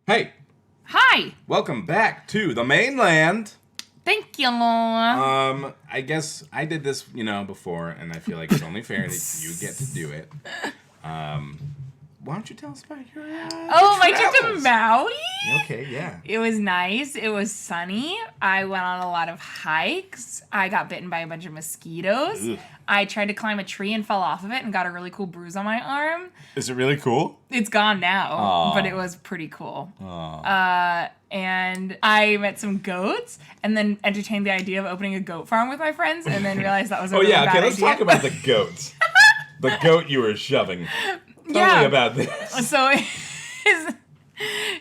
Hey, Hi. welcome back to the mainland. Thank you. I guess I did this, before, and I feel like it's only fair that you get to do it. Why don't you tell us about your my trip to travels? Maui? Okay, yeah. It was nice. It was sunny. I went on a lot of hikes. I got bitten by a bunch of mosquitoes. Ugh. I tried to climb a tree and fell off of it and got a really cool bruise on my arm. Is it really cool? It's gone now, Aw. but it was pretty cool. Aw. And I met some goats and then entertained the idea of opening a goat farm with my friends and then realized that was a really bad idea. Let's talk about the goats. The goat you were shoving. Tell me about this. So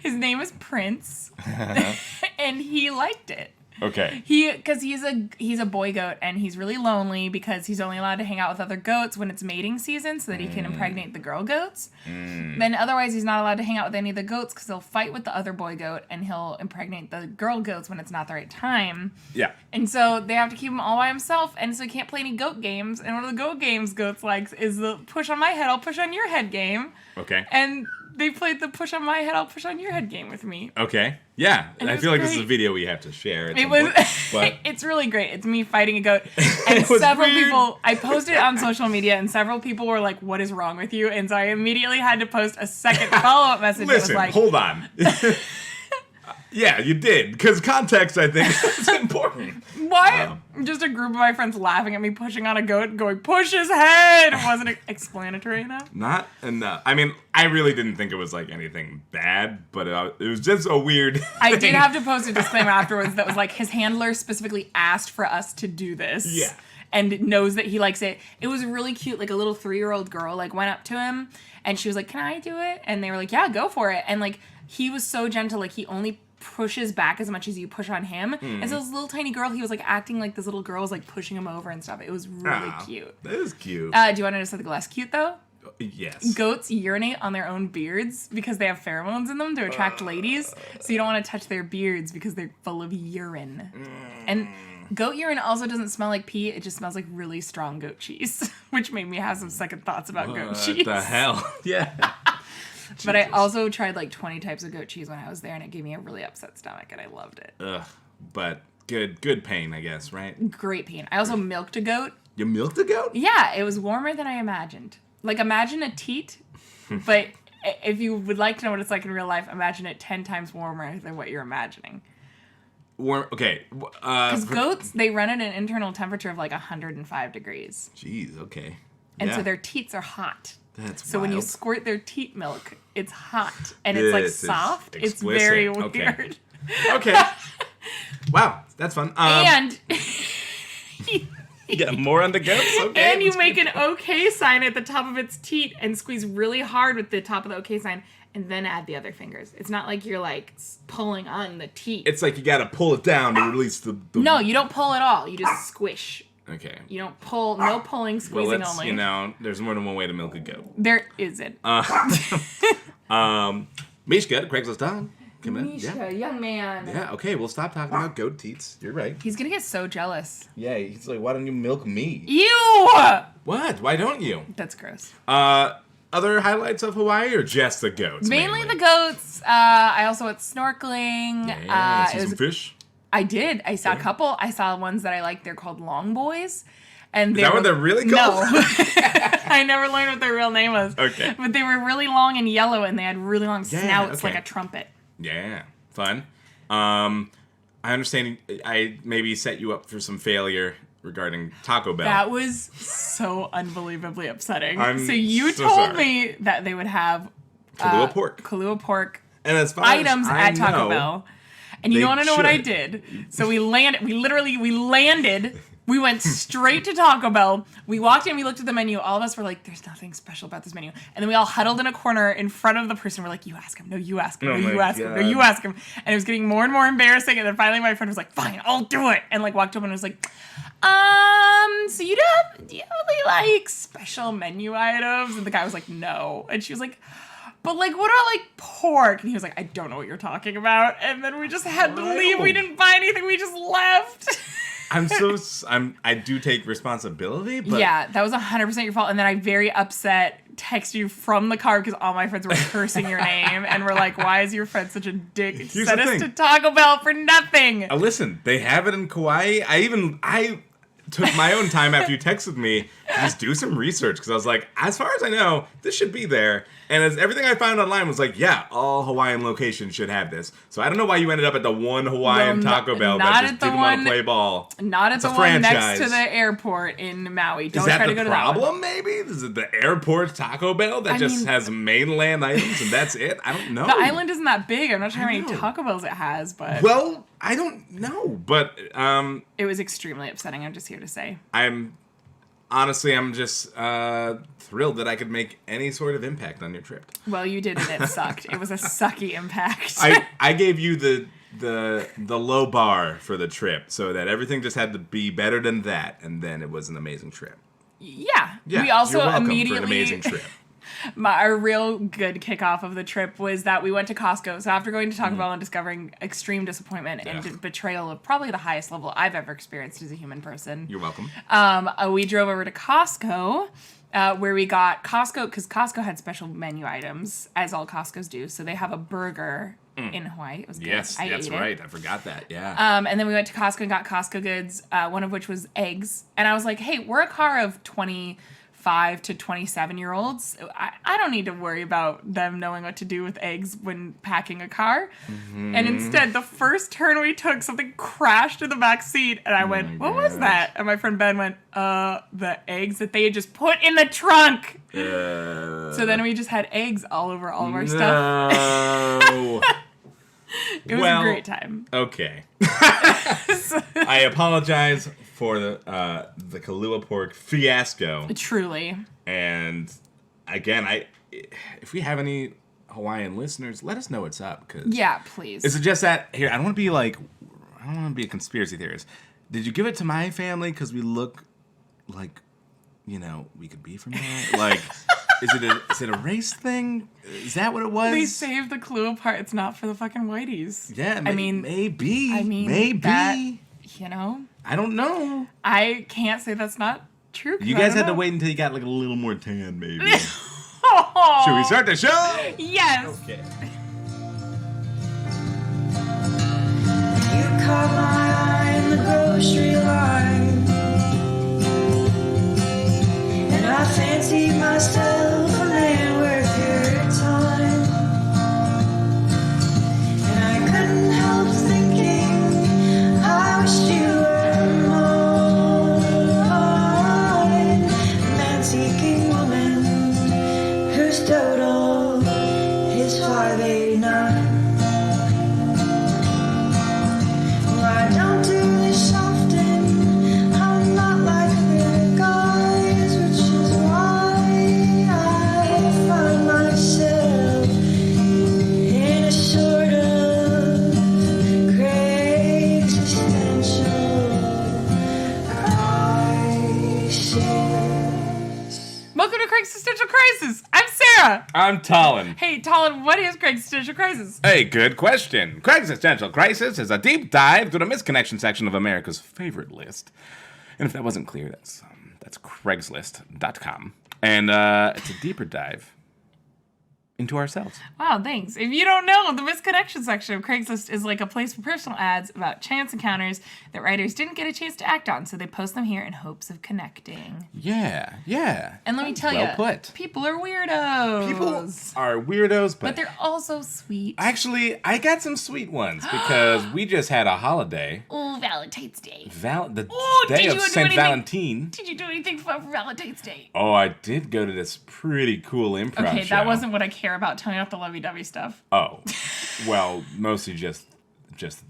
his name is Prince, and he liked it. Okay. Because he's a boy goat, and he's really lonely because he's only allowed to hang out with other goats when it's mating season, so that he can impregnate the girl goats. Then otherwise, he's not allowed to hang out with any of the goats because he'll fight with the other boy goat, and he'll impregnate the girl goats when it's not the right time. Yeah. And so they have to keep him all by himself, and so he can't play any goat games. And one of the goat games goats likes is the push on my head, I'll push on your head game. Okay. And they played the push on my head, I'll push on your head game with me. Okay. Yeah. And I it was feel like this is a great. video we have to share. At It some was, point, but it's really great. It's me fighting a goat. And It was several weird. people, I posted it on social media, and several people were like, what is wrong with you? And so I immediately had to post a second follow-up message listen, that was like, hold on. Yeah, you did. Because context, I think, is important. why? Just a group of my friends laughing at me pushing on a goat and going, push his head. It wasn't explanatory enough. Not enough. I mean, I really didn't think it was like anything bad, but it was just a weird I thing. did have to post a disclaimer afterwards that was like, his handler specifically asked for us to do this. Yeah. And knows that he likes it. It was really cute. Like a little 3-year-old girl like went up to him and she was like, can I do it? And they were like, yeah, go for it. And like, he was so gentle. Like he only pushes back as much as you push on him. And so this little tiny girl, he was like acting like this little girl was like pushing him over and stuff. It was really cute. That is cute. Do you want to know something less cute though? Yes. Goats urinate on their own beards because they have pheromones in them to attract ladies. So you don't want to touch their beards because they're full of urine. And goat urine also doesn't smell like pee. It just smells like really strong goat cheese, which made me have some second thoughts about goat cheese. What the hell? Yeah. But I also tried like 20 types of goat cheese when I was there, and it gave me a really upset stomach, and I loved it. Ugh. But good pain, I guess, right? Great pain. I also milked a goat. You milked a goat? Yeah, it was warmer than I imagined. Like, imagine a teat, but if you would like to know what it's like in real life, imagine it 10 times warmer than what you're imagining. Warm. Okay. Because goats, they run at an internal temperature of like 105 degrees. Jeez. Okay. And Yeah. so their teats are hot. That's So when you wild. squirt their teat milk, it's hot. And it's like This is soft. It's explicit. very Okay. weird. Okay. Wow, that's fun. And you got more on the goats? Okay. and you let's make keep- an OK sign at the top of its teat and squeeze really hard with the top of the OK sign and then add the other fingers. It's not like you're like pulling on the teat. It's like you gotta pull it down to release the... No, you don't pull at all. You just squish. Okay. You don't pull. No pulling, Well, squeezing let's, only. there's more than one way to milk a goat. There isn't. Mishka, Craigslist Don. Come in. Misha, young man. Yeah, okay, we'll stop talking about goat teats. You're right. He's gonna get so jealous. Yeah, he's like, why don't you milk me? Ew! What? Why don't you? That's gross. Other highlights of Hawaii or just the goats? Mainly the goats. I also went snorkeling. Yeah, see it was some fish? I did. I saw a couple. I saw ones that I liked. They're called long boys. And Is that what they're really called? No. I never learned what their real name was. Okay. But they were really long and yellow, and they had really long Yeah, snouts okay. like a trumpet. Yeah, fun. I understand I maybe set you up for some failure regarding Taco Bell. That was so unbelievably upsetting. I'm So you so told sorry. me that they would have Kahlua pork. Kahlua pork And as far items as I at Taco know, Bell. And you they want to know what I should. did? So we landed. We went straight to Taco Bell. We walked in, we looked at the menu. All of us were like, there's nothing special about this menu. And then we all huddled in a corner in front of the person. We're like, you ask him. No, you ask him. No, Oh you my ask him. No, God. you ask him. And it was getting more and more embarrassing. And then finally my friend was like, fine, I'll do it. And like walked up and was like, so do you have really like special menu items? And the guy was like, no. And she was like, but like, what are like pork? And he was like, I don't know what you're talking about. And then we just had to leave. We didn't buy anything. We just left. I do take responsibility, but Yeah, that was 100% your fault. And then I very upset texted you from the car because all my friends were cursing your name and were like, why is your friend such a dick? Here's Sent the us thing. to Taco Bell for nothing. Listen, they have it in Kauai. I took my own time after you texted me to just do some research because I was like, as far as I know, this should be there. And as everything I found online was like, yeah, all Hawaiian locations should have this. So I don't know why you ended up at the one Hawaiian Taco Bell that just didn't want to play ball. Not at It's the a one next franchise. to the airport in Maui. Don't Is that try to the go to that one. problem, maybe? Is it the airport Taco Bell that just has mainland items and that's it? I don't know. The island isn't that big. I'm not sure how many know. Taco Bells it has, but... Well, I don't know, but it was extremely upsetting, I'm just here to say. I'm just thrilled that I could make any sort of impact on your trip. Well, you did, and it sucked. It was a sucky impact. I gave you the low bar for the trip, so that everything just had to be better than that, and then it was an amazing trip. Yeah. Yeah, We also you're welcome immediately... for an amazing trip. Our real good kickoff of the trip was that we went to Costco. So after going to Taco Bell and discovering extreme disappointment and betrayal of probably the highest level I've ever experienced as a human person, You're welcome. we drove over to Costco, where we got Costco, because Costco had special menu items, as all Costcos do. So they have a burger in Hawaii. It was good. Yes, I that's ate right. It. I forgot that. Yeah. And then we went to Costco and got Costco goods, one of which was eggs. And I was like, hey, we're a car of 25 to 27-year-olds. I don't need to worry about them knowing what to do with eggs when packing a car. Mm-hmm. And instead, the first turn we took, something crashed in the back seat. And I went, what was that? And my friend Ben went, the eggs that they had just put in the trunk. So then we just had eggs all over all of our stuff. It was a great time. Okay. I apologize for the Kahlua pork fiasco. Truly. And again, if we have any Hawaiian listeners, let us know what's up. Cause yeah, please. Is it just that here? I don't want to be a conspiracy theorist. Did you give it to my family because we look like, we could be from there? Like, is it a race thing? Is that what it was? They saved the Kahlua part. It's not for the fucking whiteys. Yeah, maybe. That, I don't know. I can't say that's not true. You guys had to wait until you got like a little more tan, maybe. Should we start the show? Yes. Okay. You caught my eye in the grocery line, and I fancied myself a man worth your time, and I couldn't help thinking I wished you were mine, a man-seeking woman who's total is 589. I don't do this often. I'm not like the guys, which is why I find myself in a sort of great existential crisis. Welcome to Craig's Existential Crisis. I'm Sarah. I'm Talon. Hey, Talon, what is Craig's Existential Crisis? Hey, good question. Craig's Existential Crisis is a deep dive through the misconnection section of America's favorite list. And if that wasn't clear, that's Craigslist.com. And it's a deeper dive into ourselves. Wow, thanks. If you don't know, the misconnection section of Craigslist is like a place for personal ads about chance encounters that writers didn't get a chance to act on, so they post them here in hopes of connecting. Yeah. And let me tell well you, put. people are weirdos. People are weirdos, but they're also sweet. Actually, I got some sweet ones because we just had a holiday. Oh, Valentine's Day. The day of St. Valentine. Did you do anything fun for Valentine's Day? Oh, I did go to this pretty cool improv show. Okay, that wasn't what I care about. Tell me about the lovey-dovey stuff. Oh, well, mostly just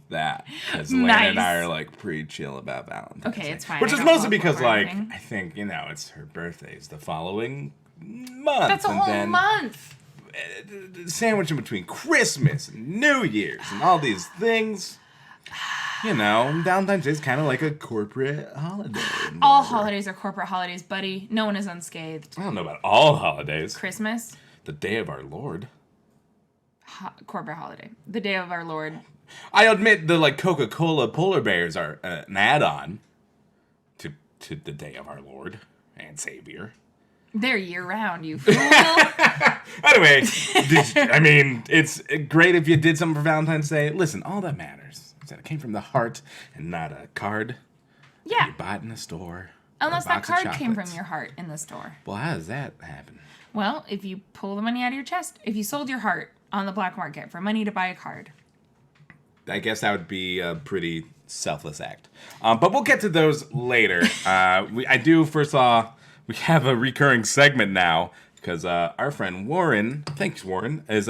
that. Because Lana and I are like pretty chill about Valentine's Day. Okay, it's fine. Which is mostly because I think, it's her birthday is the following month. That's a whole month. Sandwich in between Christmas and New Year's and all these things. Valentine's Day is kind of like a corporate holiday. All holidays are corporate holidays, buddy. No one is unscathed. I don't know about all holidays. Christmas. The day of our Lord. Corporate holiday. The day of our Lord. I admit the Coca-Cola polar bears are an add-on. to the day of our Lord and Savior. They're year-round, you fool. Anyway, it's great if you did something for Valentine's Day. Listen, all that matters is that it came from the heart and not a card Yeah. you bought in a store. Unless or a that box of card came from chocolates. your heart in the store. Well, how does that happen? Well, if you pull the money out of your chest, if you sold your heart on the black market for money to buy a card. I guess that would be a pretty selfless act. But we'll get to those later. First of all, we have a recurring segment now because our friend Warren, thanks Warren, is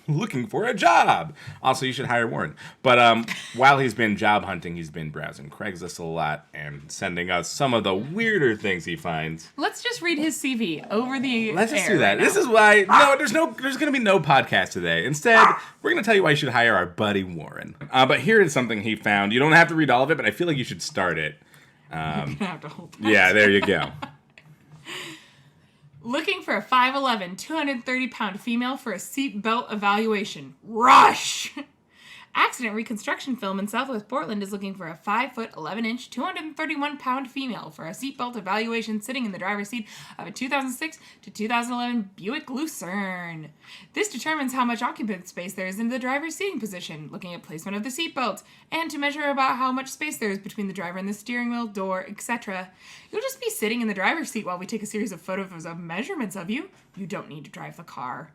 looking for a job. Also, you should hire Warren. But while he's been job hunting, he's been browsing Craigslist a lot and sending us some of the weirder things he finds. Let's just read his CV over the Let's just air do that. right now. This is why there's going to be no podcast today. Instead, we're going to tell you why you should hire our buddy Warren. But here is something he found. You don't have to read all of it, but I feel like you should start it. You're gonna have to hold that. Yeah, there you go. Looking for a 5'11", 230-pound female for a seat belt evaluation. Rush! Accident reconstruction film in Southwest Portland is looking for a 5'11", 231-pound female for a seatbelt evaluation sitting in the driver's seat of a 2006 to 2011 Buick Lucerne. This determines how much occupant space there is in the driver's seating position, looking at placement of the seatbelt, and to measure about how much space there is between the driver and the steering wheel, door, etc. You'll just be sitting in the driver's seat while we take a series of photos of measurements of you. You don't need to drive the car.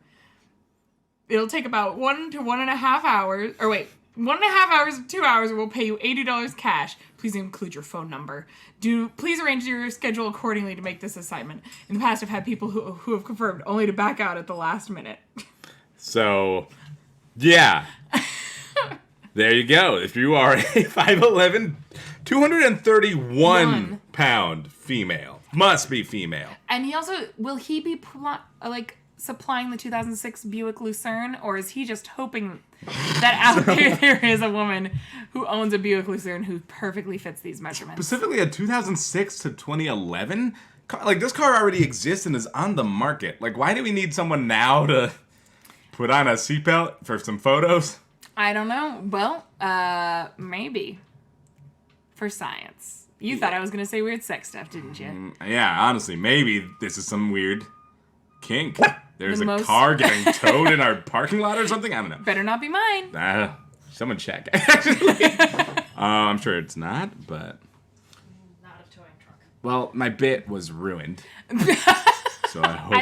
It'll take about 1 to 1.5 hours, 1.5 hours to 2 hours, and we'll pay you $80 cash. Please include your phone number. Please arrange your schedule accordingly to make this assignment. In the past, I've had people who have confirmed only to back out at the last minute. So, yeah. There you go. If you are a 5'11", 231-pound female, must be female. And will he be supplying the 2006 Buick Lucerne, or is he just hoping that out there is a woman who owns a Buick Lucerne who perfectly fits these measurements? Specifically a 2006 to 2011? Like, this car already exists and is on the market. Like, why do we need someone now to put on a seatbelt for some photos? I don't know. Well, maybe. For science. You thought I was going to say weird sex stuff, didn't you? Yeah, honestly, maybe this is some weird kink. There's The a most- car getting towed in our parking lot or something? I don't know. Better not be mine. Someone check, actually. I'm sure it's not, but... Not a towing truck. Well, my bit was ruined. So I hope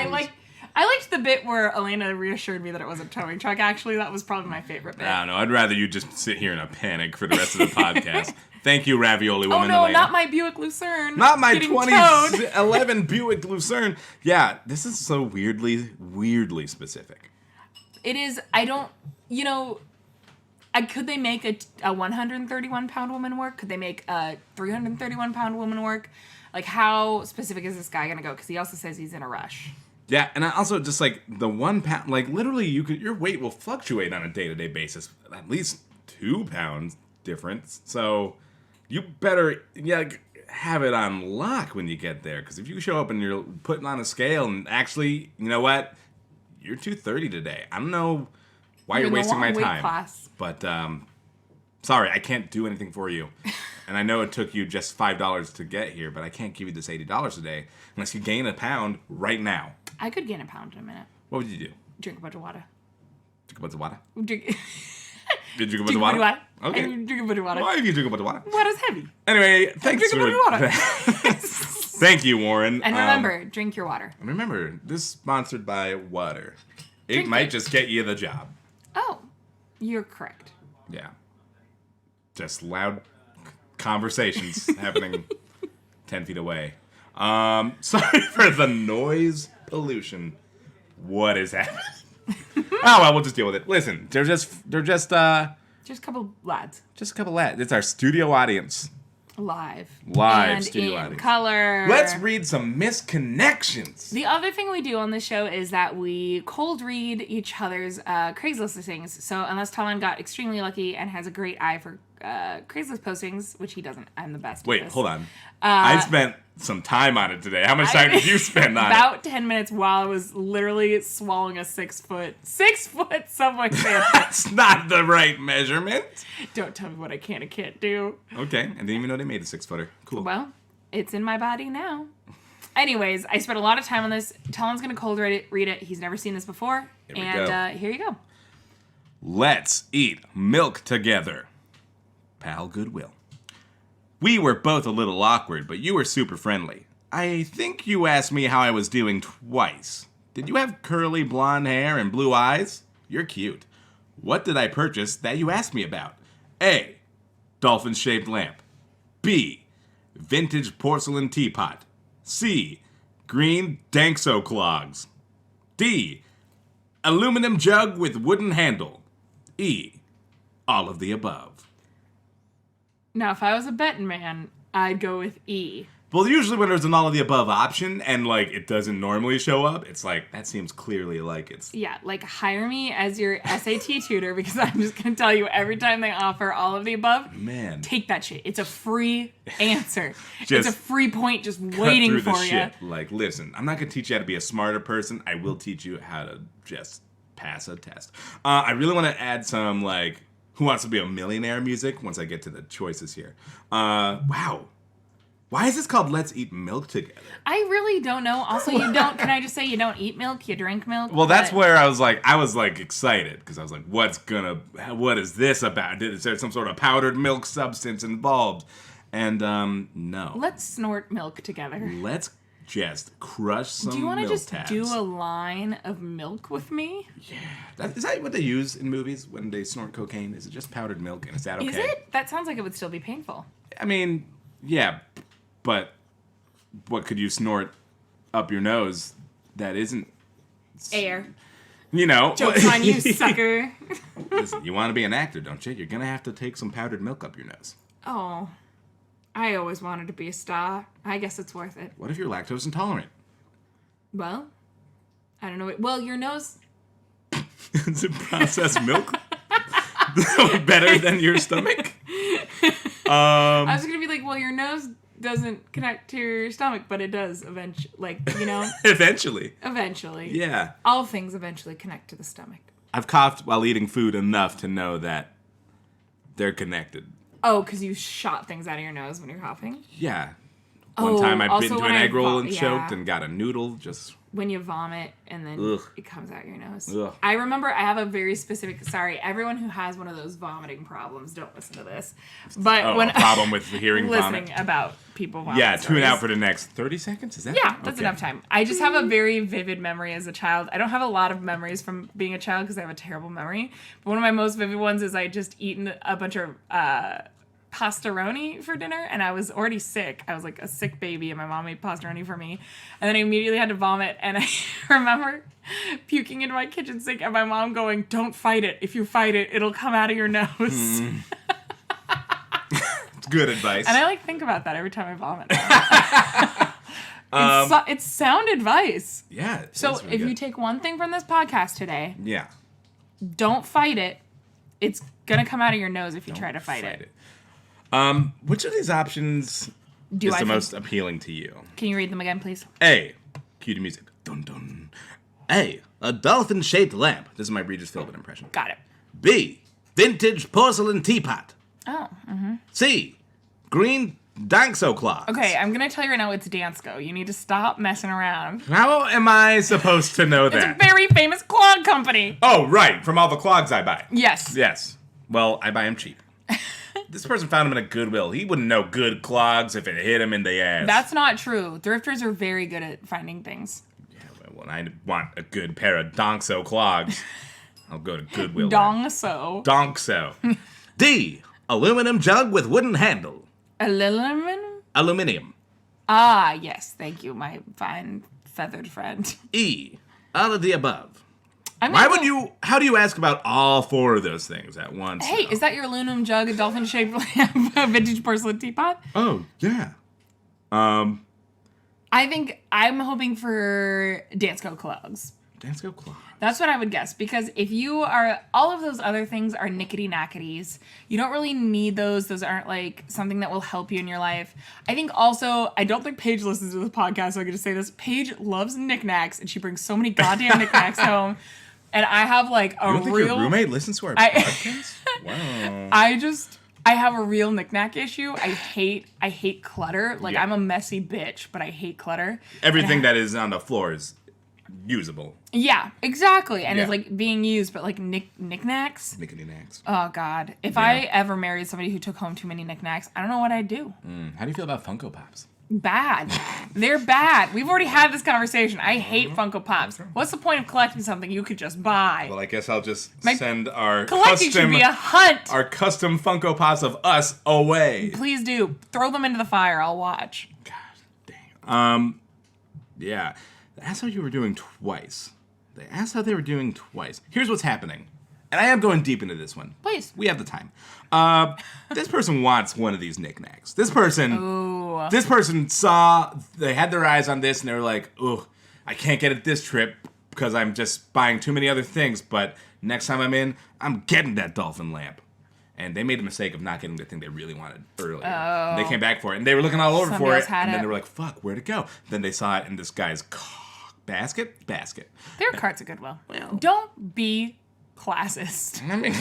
I liked the bit where Elena reassured me that it was a towing truck. Actually, that was probably my favorite bit. I don't know. I'd rather you just sit here in a panic for the rest of the podcast. Thank you, Ravioli Woman. Oh no, Elena. not my Buick Lucerne. Not my getting towed. 2011 Buick Lucerne. Yeah, this is so weirdly specific. It is. Could they make a 131-pound woman work? Could they make a 331-pound woman work? Like, how specific is this guy gonna go? Because he also says he's in a rush. Yeah, and I also just like the 1 pound, like literally your weight will fluctuate on a day-to-day basis, at least 2 pounds difference. So you better have it on lock when you get there, because if you show up and you're putting on a scale and actually, you know what, you're 230 today. I don't know why you're in the wasting my wrong weight time, class. but sorry, I can't do anything for you. And I know it took you just $5 to get here, but I can't give you this $80 today unless you gain a pound right now. I could gain a pound in a minute. What would you do? Drink a bunch of water. Drink a bunch of water? Drink. Did you drink a bunch Drink of water? Okay. I drink a bunch of water. Why have you drink a bunch of water? Water's heavy. Anyway, thanks Drink a for bunch of water. Thank you, Warren. And remember, drink your water. Remember, this is sponsored by water. It Drink might it. just get you the job. Oh, you're correct. Yeah. Just loud conversations happening 10 feet away. Sorry for the noise pollution. What is happening? Oh, well, we'll just deal with it. Listen, they're just Just a couple lads. a couple lads. It's our studio audience. Live Live and studio in audience. color. Let's read some misconnections. The other thing we do on this show is that we cold read each other's Craigslist listings. So unless Talon got extremely lucky and has a great eye for Craigslist postings, which he doesn't, I'm the best. Wait, at this. hold on. I spent some time on it today. How much time did you spend on it? About 10 minutes while I was literally swallowing a 6 foot Subway sandwich. That's not the right measurement. Don't tell me what I can and can't do. Okay, I didn't even know they made a 6-footer. Cool. Well, It's in my body now. Anyways, I spent a lot of time on this. Talon's going to cold read it. He's never seen this before. Here we go. Here you go. Let's eat milk together. Pal Goodwill. We were both a little awkward, but you were super friendly. I think you asked me how I was doing twice. Did you have curly blonde hair and blue eyes? You're cute. What did I purchase that you asked me about? A. Dolphin-shaped lamp. B. Vintage porcelain teapot. C. Green Dankso clogs. D. Aluminum jug with wooden handle. E. All of the above. Now, if I was a betting man, I'd go with E. Well, usually when there's an all of the above option and, like, it doesn't normally show up, it's like, that seems clearly like it's... Yeah, like, hire me as your SAT tutor because I'm just going to tell you every time they offer all of the above, Man. take that shit. It's a free answer. It's Just a free point just cut waiting through the for you. shit. Like, listen, I'm not going to teach you how to be a smarter person. I will teach you how to just pass a test. I really want to add some, like, Who Wants to Be a Millionaire music once I get to the choices here. Wow. Why is this called Let's Eat Milk Together? I really don't know. Also, you don't, can I just say you don't eat milk, you drink milk? Well, that's where I was like excited because I was like, what is this about? Is there some sort of powdered milk substance involved? And no. Let's snort milk together. Let's just crush some milk. Do you want to just tabs. do a line of milk with me? Yeah. Is that what they use in movies when they snort cocaine? Is it just powdered milk and is that okay? Is it? That sounds like it would still be painful. I mean, yeah, but what could you snort up your nose that isn't... Air. You know. Joke's on you, sucker. Listen, you want to be an actor, don't you? You're going to have to take some powdered milk up your nose. Oh, I always wanted to be a star. I guess it's worth it. What if you're lactose intolerant? Well, I don't know. Well, your nose... Is it processed milk? Better than your stomach? I was going to be like, well, your nose doesn't connect to your stomach, but it does eventually, like, you know? Eventually. Eventually. Yeah. All things eventually connect to the stomach. I've coughed while eating food enough to know that they're connected. Oh, because you shot things out of your nose when you're coughing? Yeah. One time I bit into an egg roll and yeah. choked and got a noodle just... When you vomit and then Ugh. it comes out your nose. Ugh. I remember I have a very specific... Sorry, everyone who has one of those vomiting problems, don't listen to this. But a problem with hearing listening vomit. about people vomiting. Yeah, tune out stories. for the next 30 seconds? Is that Yeah, that's okay. enough time. I just have a very vivid memory as a child. I don't have a lot of memories from being a child because I have a terrible memory. But one of my most vivid ones is I just eaten a bunch of pastaroni for dinner, and I was already sick. I was like a sick baby, and my mom made pastaroni for me. And then I immediately had to vomit, and I remember puking into my kitchen sink, and my mom going, "Don't fight it. If you fight it, it'll come out of your nose." It's good advice. And I like think about that every time I vomit. It's sound advice. Yeah. So if you take one thing from this podcast today, Yeah. don't fight it. It's gonna come out of your nose if you try to fight it. Which of these options is the think- most appealing to you? Can you read them again, please? A. Cue to music. Dun dun. A. A dolphin-shaped lamp. This is my Regis Philbin impression. Got it. B. Vintage porcelain teapot. Oh. C. Green Dankso clogs. Okay, I'm gonna tell you right now it's Dansko. You need to stop messing around. How am I supposed to know It's a that? very famous clog company. Oh, right. From all the clogs I buy. Yes. Yes. Well, I buy them cheap. This person found them in a Goodwill. He wouldn't know good clogs if it hit him in the ass. That's not true. Thrifters are very good at finding things. Yeah, well, I want a good pair of Donkso clogs. I'll go to Goodwill. Dongso. Donkso. D. Aluminum jug with wooden handle. Aluminum? Aluminium. Ah, yes. Thank you, my fine feathered friend. E. All of the above. I'm Why gonna would go- you... How do you ask about all four of those things at once? Hey, though? is that your aluminum jug, a dolphin-shaped lamp, a vintage porcelain teapot? Oh, yeah. I think I'm hoping for Dansko clogs. Dansko clogs. That's what I would guess, because if you are, all of those other things are knickety-knackities. You don't really need those. Those aren't, like, something that will help you in your life. I think also, I don't think Paige listens to this podcast, so I'm going to say this. Paige loves knickknacks, and she brings so many goddamn knickknacks home. And I have, like, a You don't think real... your roommate listens to our I- podcast? Wow. I have a real knick-knack issue. I hate clutter. Like, Yeah. I'm a messy bitch, but I hate clutter. Everything that is on the floor is usable. Yeah, exactly. And Yeah. it's like being used, but like knickknacks. Knickety-knacks. Oh God! If Yeah. I ever married somebody who took home too many knickknacks, I don't know what I'd do. How do you feel about Funko Pops? Bad. They're bad. We've already had this conversation. I hate Funko Pops. What's the point of collecting something you could just buy? Well, I guess I'll just My send our Collecting should be a hunt. custom Funko Pops of us away. Please do. Throw them into the fire. I'll watch. God dang. Yeah. That's how you were doing twice. They asked how they were doing twice. Here's what's happening. And I am going deep into this one. Please. We have the time. This person wants one of these knickknacks. This person saw, they had their eyes on this and they were like, ugh, I can't get it this trip because I'm just buying too many other things, but next time I'm in, I'm getting that dolphin lamp. And they made the mistake of not getting the thing they really wanted earlier. Oh. They came back for it and they were looking all over Somebody for else it. had And then it. they were like, fuck, where'd it go? Then they saw it in this guy's basket. There are carts at Goodwill. Well. Don't be classist. I mean,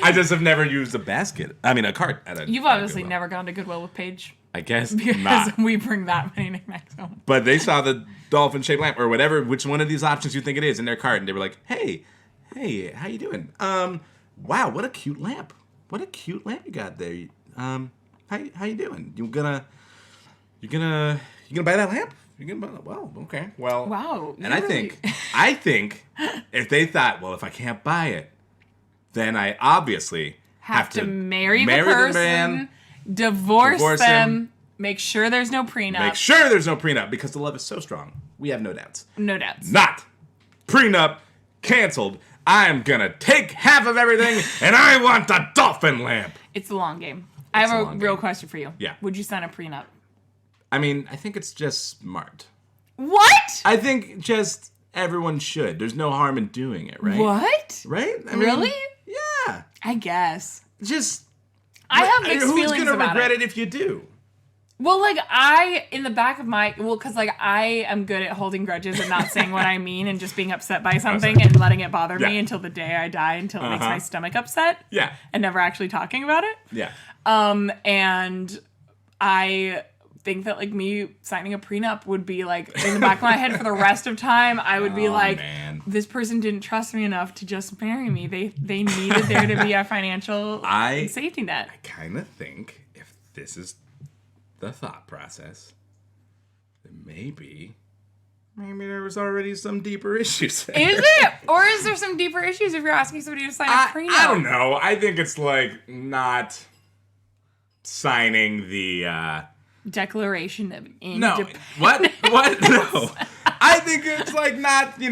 I just have never used a basket. I mean, a cart at a. You've at a obviously Goodwill. never gone to Goodwill with Paige. I guess Because not. we bring that many knickknacks home. But they saw the dolphin-shaped lamp or whatever, which one of these options you think it is in their cart, and they were like, "Hey, how you doing? Wow, what a cute lamp! What a cute lamp you got there. How you doing? You gonna buy that lamp? You gonna buy? Well, okay. Well, Wow. And I think if they thought, well, if I can't buy it, then I obviously have to marry the the person, man, divorce divorce them, him, make sure there's no prenup. make sure there's no prenup because the love is so strong. We have no doubts. No doubts. Not prenup canceled. I'm gonna take half of everything, and I want the dolphin lamp. It's a long game. I It's have a a long real game. question for you. Yeah. Would you sign a prenup? I mean, I think it's just smart. What? I think just everyone should. There's no harm in doing it, right? What? Right? I mean, Really? Yeah. I guess. Just. I have mixed who's feelings gonna about regret it. it if you do? Well, like, in the back of my, because, like, I am good at holding grudges and not saying what I mean and just being upset by something and letting it bother me Yeah. until the day I die, until it makes Uh-huh. my stomach upset. Yeah. And never actually talking about it. Yeah. And I think that, like, me signing a prenup would be, like, in the back of my head for the rest of time, I would be like, man. this person didn't trust me enough to just marry me. They needed there to be a financial safety net. I kind of think if this is the thought process, then maybe there was already some deeper issues there. Is it? Or is there some deeper issues if you're asking somebody to sign a prenup? I don't know. I think it's like not signing the Declaration of no. Independence. What? No. I think it's like not, it'd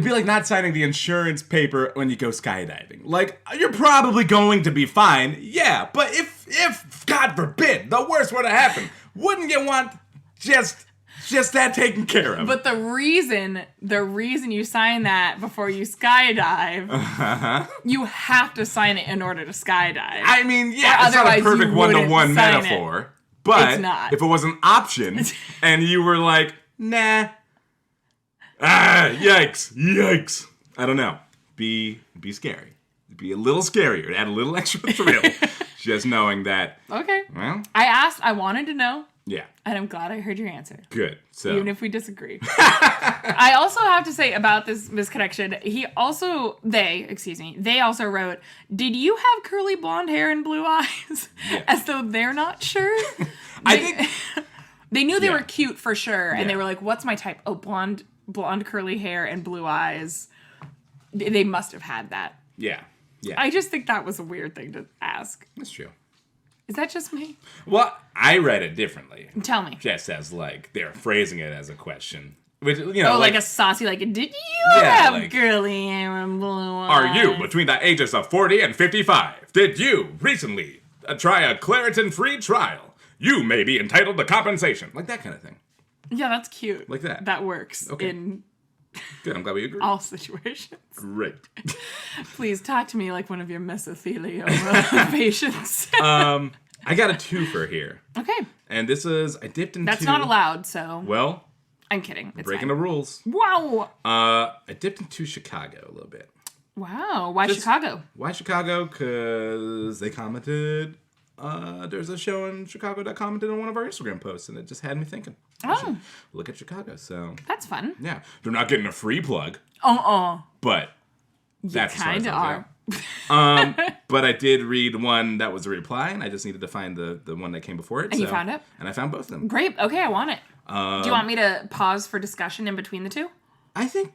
be like not signing the insurance paper when you go skydiving. Like, you're probably going to be fine, yeah, but if God forbid, the worst were to happen, wouldn't you want just that taken care of? But the reason you sign that before you skydive, you have to sign it in order to skydive. I mean, yeah, Or it's not a otherwise you perfect one-to-one wouldn't sign it. metaphor, but It's not. if it was an option and you were like, nah, yikes, I don't know, be scary. Be a little scarier, add a little extra thrill, just knowing that, Okay. well, I wanted to know, yeah, and I'm glad I heard your answer. good. So, Even if we disagree. I also have to say about this misconnection, they also wrote, did you have curly blonde hair and blue eyes? Yeah. As though they're not sure. I think, They knew they Yeah. were cute for sure, and they Yeah. were like, what's my type? Oh, blonde curly hair and blue eyes. They must have had that. yeah, I just think that was a weird thing to ask. that's true. Is that just me? Well, I read it differently. Tell me. Just as, like, they're phrasing it as a question. Which, Oh, like a saucy, like, did you Yeah, have like, curly hair and blue eyes? are you between the ages of 40 and 55? Did you recently try a Claritin-free trial? You may be entitled to compensation. Like that kind of thing. Yeah, that's cute. Like that. That works Okay. in Good, I'm glad we agree. all situations. Great. Please talk to me like one of your mesothelioma patients. I got a twofer here. Okay. And this is, I dipped into... That's not allowed, so Well, I'm kidding. It's breaking fine. the rules. Wow. I dipped into Chicago a little bit. Wow. Why Just- Chicago? Why Chicago? Because they commented. There's a show in Chicago that commented on one of our Instagram posts, and it just had me thinking. I should look at Chicago. So That's fun. yeah, they're not getting a free plug, but that's as far as Kind of I'll are. go. But I did read one that was a reply, and I just needed to find the one that came before it. And you found it? And I found both of them. Great. Okay, I want it. Do you want me to pause for discussion in between the two? I think,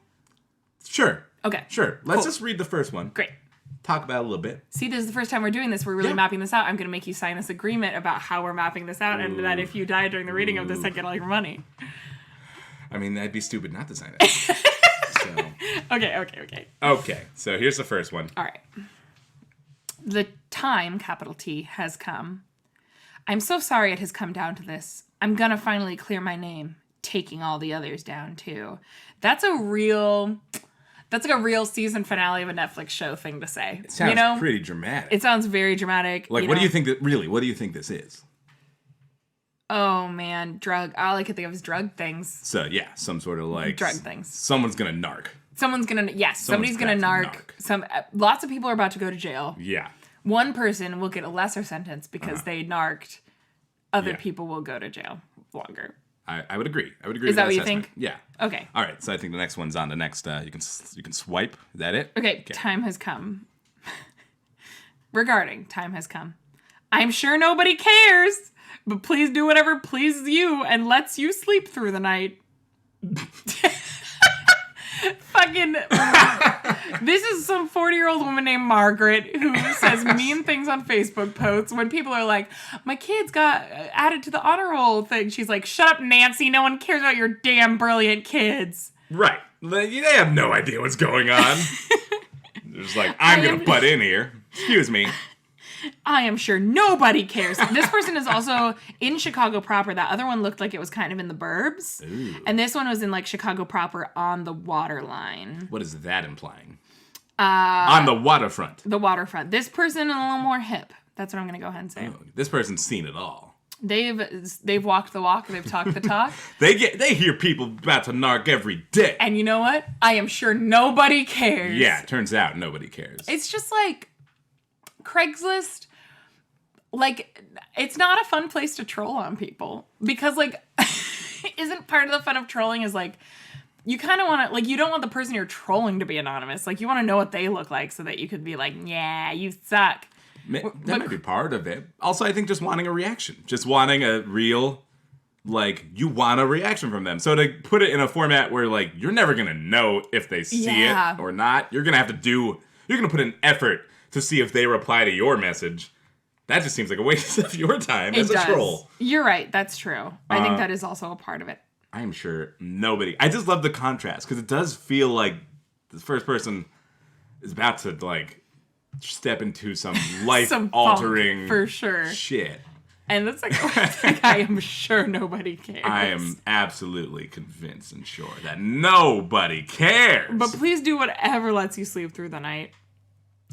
sure. Okay. Sure. Let's Cool. just read the first one. Great. Talk about it a little bit. See, this is the first time we're doing this. We're really Yeah. mapping this out. I'm going to make you sign this agreement about how we're mapping this out, and that if you die during the reading of this, I get all your money. I mean, that'd be stupid not to sign it. So. Okay. So here's the first one. All right. The time, capital T, has come. I'm so sorry it has come down to this. I'm gonna finally clear my name, taking all the others down too. That's like a real season finale of a Netflix show thing to say. It sounds pretty dramatic. It sounds very dramatic. Like, what do you think what do you think this is? Oh man, drug. All I could think of is drug things. So yeah, some sort of like Drug things. Someone's gonna narc. Somebody's gonna narc. crafting Lots of people are about to go to jail. Yeah. One person will get a lesser sentence because they narked. Other Yeah. people will go to jail longer. I would agree. Is with that that what you assessment. think? Yeah. Okay. All right. So I think the next one's on the next. You can swipe. Is that it? Okay. Time has come. Regarding time has come. I'm sure nobody cares, but please do whatever pleases you and lets you sleep through the night. Fucking. This is some 40-year-old woman named Margaret who says mean things on Facebook posts when people are like, my kids got added to the honor roll thing. She's like, shut up, Nancy. No one cares about your damn brilliant kids. Right. They have no idea what's going on. They're just like, I'm gonna butt in here. Excuse me. I am sure nobody cares. This person is also in Chicago proper. That other one looked like it was kind of in the burbs. Ooh. And this one was in like Chicago proper on the waterline. What is that implying? On the waterfront. The waterfront. This person is a little more hip. That's what I'm going to go ahead and say. Oh, this person's seen it all. They've walked the walk. They've talked the talk. They hear people about to narc every day. And you know what? I am sure nobody cares. Yeah, it turns out nobody cares. It's just like Craigslist. Like, it's not a fun place to troll on people. Because, like, isn't part of the fun of trolling is, like, you kind of want to, like, you don't want the person you're trolling to be anonymous. Like, you want to know what they look like so that you could be like, yeah, you suck. That might be part of it. Also, I think just wanting a reaction. Just wanting a real, like, you want a reaction from them. So to put it in a format where, like, you're never going to know if they see Yeah. it or not. You're going to put an effort to see if they reply to your message. That just seems like a waste of your time as a troll. You're right. That's true. I think that is also a part of it. I'm sure nobody... I just love the contrast, because it does feel like the first person is about to, like, step into some life-altering for sure shit. And that's like I am sure nobody cares. I am absolutely convinced and sure that nobody cares. But please do whatever lets you sleep through the night.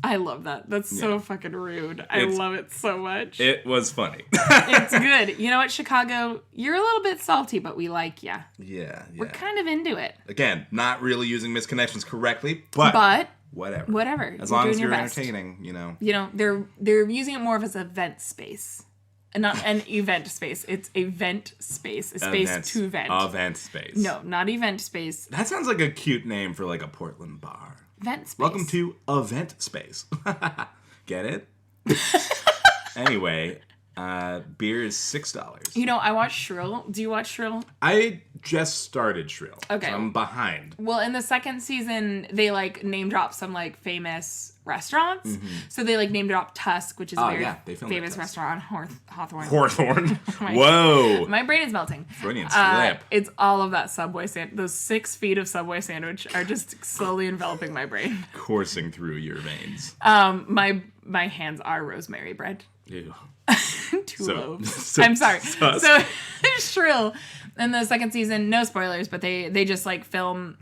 I love that. That's so fucking rude. I love it so much. It was funny. It's good. You know what, Chicago? You're a little bit salty, but we like ya. Yeah. We're kind of into it. Again, not really using misconnections correctly, but whatever. Whatever. As long as you're best. entertaining, you know. You know, they're using it more of as a vent space. And not an event space. It's a vent space. A space to vent. A vent space. No, not event space. That sounds like a cute name for like a Portland bar. Vent space. Welcome to Event Space. Get it? Anyway, beer is $6. You know, I watch Shrill. Do you watch Shrill? I just started Shrill. Okay. So I'm behind. Well, in the second season, they like name drop some like famous restaurants. Mm-hmm. So they like name drop Tusk, which is a very famous restaurant on Hawthorne. Hawthorne. Whoa. My brain is melting. Freudian slip. It's all of that Subway sandwich. Those 6 feet of Subway sandwich are just slowly enveloping my brain. Coursing through your veins. My hands are rosemary bread. Ew. Too low. I'm sorry. So Shrill in the second season, no spoilers, but they just like film.